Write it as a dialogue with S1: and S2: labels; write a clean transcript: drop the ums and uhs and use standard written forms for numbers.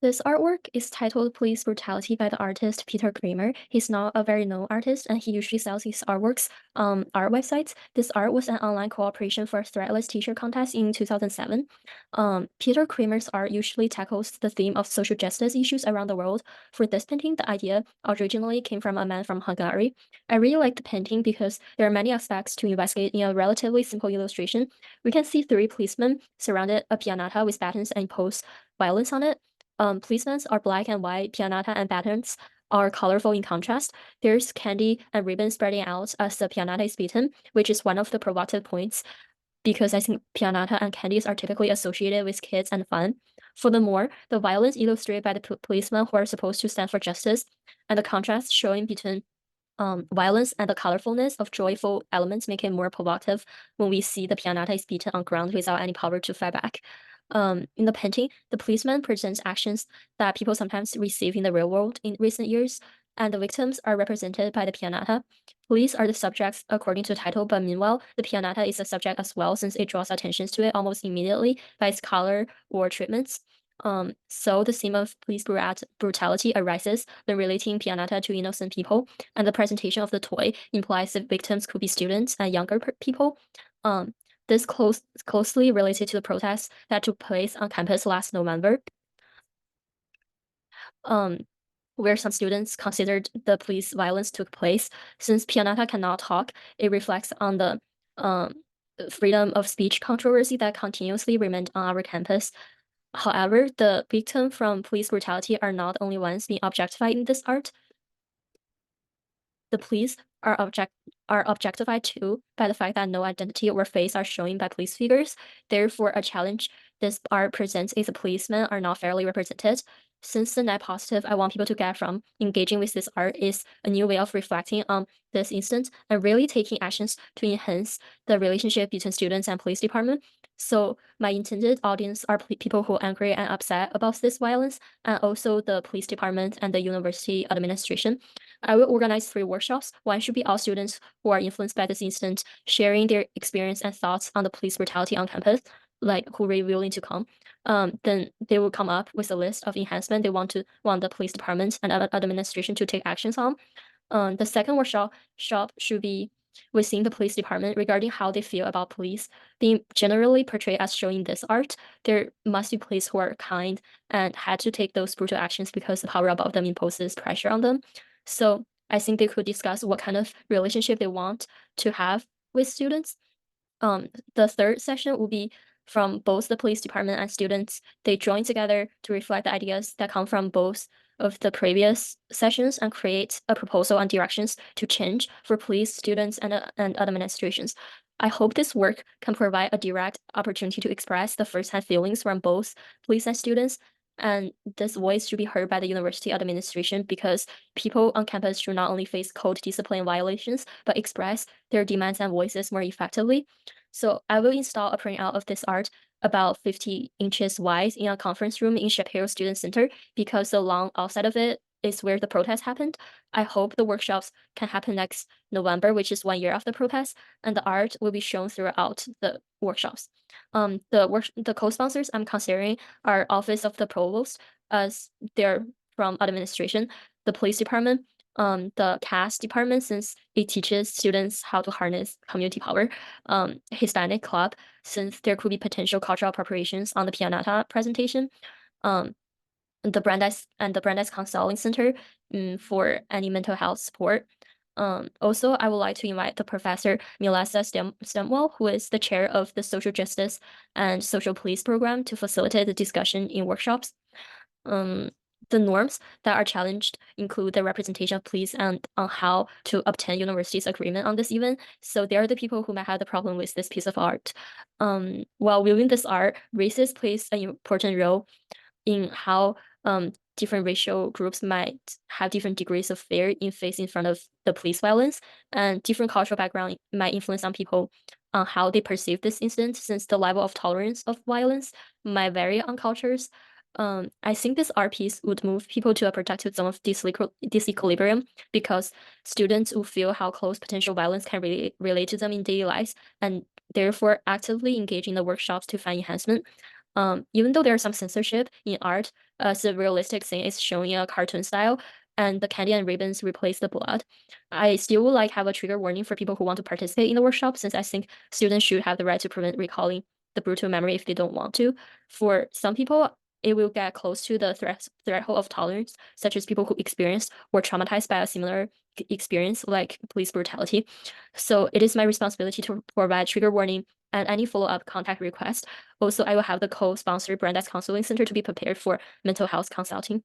S1: This artwork is titled Police Brutality by the artist Peter Kramer. He's not a very known artist and he usually sells his artworks on art websites. This art was an online cooperation for a Threadless T-shirt contest in 2007. Peter Kramer's art usually tackles the theme of social justice issues around the world. For this painting, the idea originally came from a man from Hungary. I really like the painting because there are many aspects to investigate in a relatively simple illustration. We can see three policemen surrounded a pianata with batons and impose violence on it. Policemen are black and white, pianata and batons are colorful in contrast. There's candy and ribbon spreading out as the pianata is beaten, which is one of the provocative points because I think pianata and candies are typically associated with kids and fun. Furthermore, the violence illustrated by the policemen who are supposed to stand for justice and the contrast showing between violence and the colorfulness of joyful elements make it more provocative when we see the pianata is beaten on ground without any power to fight back. In the painting, the policeman presents actions that people sometimes receive in the real world in recent years, and the victims are represented by the pianata. Police are the subjects according to the title, but meanwhile, the pianata is a subject as well since it draws attention to it almost immediately by its color or treatments. So the theme of police brutality arises when relating pianata to innocent people, and the presentation of the toy implies that victims could be students and younger people. Um, this closely related to the protests that took place on campus last November, um, where some students considered the police violence took place. Since Pianata cannot talk, it reflects on the um, freedom of speech controversy that continuously remained on our campus. However, the victims from police brutality are not only ones being objectified in this art. The police are objectified too by the fact that no identity or face are shown by police figures. Therefore, a challenge this art presents is the policemen are not fairly represented. Since the net positive I want people to get from engaging with this art is a new way of reflecting on this instance and really taking actions to enhance the relationship between students and police department. So my intended audience are people who are angry and upset about this violence, and also the police department and the university administration. I will organize three workshops. One should be all students who are influenced by this incident, sharing their experience and thoughts on the police brutality on campus, like who are willing to come. Then they will come up with a list of enhancement they want the police department and administration to take actions on. The second workshop should be within the police department regarding how they feel about police being generally portrayed as showing this art. There must be police who are kind and had to take those brutal actions because the power above them imposes pressure on them. So I think they could discuss what kind of relationship they want to have with students. The third session will be from both the police department and students. They join together to reflect the ideas that come from both of the previous sessions and create a proposal and directions to change for police, students, and administrations. I hope this work can provide a direct opportunity to express the firsthand feelings from both police and students. And this voice should be heard by the university administration because people on campus should not only face code discipline violations, but express their demands and voices more effectively. So I will install a printout of this art about 50 inches wide in a conference room in Shapiro Student Center because the lawn outside of it is where the protest happened. I hope the workshops can happen next November, which is 1 year after the protest, and the art will be shown throughout the workshops. The co-sponsors I'm considering are Office of the Provost, as they're from administration, the police department, the CAS department, since it teaches students how to harness community power, Hispanic Club, since there could be potential cultural appropriations on the Pianata presentation, um, the Brandeis Counseling Center, for any mental health support. Also, I would like to invite the Professor Milesa Stemwell, who is the chair of the Social Justice and Social Police program, to facilitate the discussion in workshops. Um, the norms that are challenged include the representation of police and on how to obtain university's agreement on this event. So they are the people who might have the problem with this piece of art. While viewing this art, races plays an important role in how different racial groups might have different degrees of fear in face in front of the police violence, and different cultural background might influence on people on how they perceive this incident, since the level of tolerance of violence might vary on cultures. I think this art piece would move people to a productive zone of disequilibrium because students will feel how close potential violence can relate to them in daily lives and therefore actively engage in the workshops to find enhancement. Even though there's some censorship in art, as the realistic thing is showing a cartoon style, and the candy and ribbons replace the blood, I still would like have a trigger warning for people who want to participate in the workshop, since I think students should have the right to prevent recalling the brutal memory if they don't want to. For some people, it will get close to the threshold of tolerance, such as people who experienced or traumatized by a similar experience like police brutality. So it is my responsibility to provide trigger warning and any follow-up contact request. Also, I will have the co-sponsor Brandeis Counseling Center to be prepared for mental health consulting.